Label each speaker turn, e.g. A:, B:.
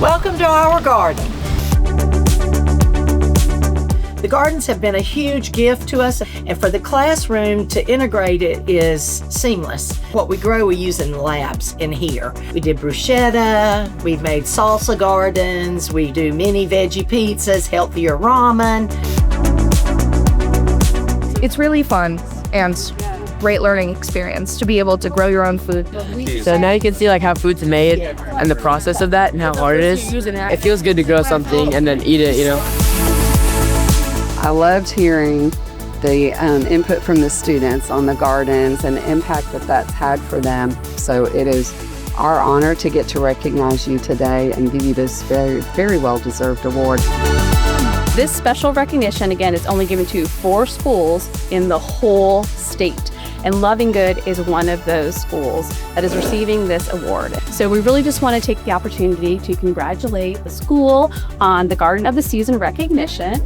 A: Welcome to our garden. The gardens have been a huge gift to us, and for the classroom to integrate it is seamless. What we grow we use in the labs in here. We did bruschetta, we've made salsa gardens, we do mini veggie pizzas, healthier ramen.
B: It's really fun and great learning experience to be able to grow your own food.
C: So now you can see like how food's made and the process of that and how hard it is. It feels good to grow something and then eat it, you know.
D: I loved hearing the input from the students on the gardens and the impact that that's had for them. So it is our honor to get to recognize you today and give you this very, very well-deserved award.
E: This special recognition, again, is only given to 4 schools in the whole state. And Lovinggood is one of those schools that is receiving this award. So we really just want to take the opportunity to congratulate the school on the Garden of the Season recognition.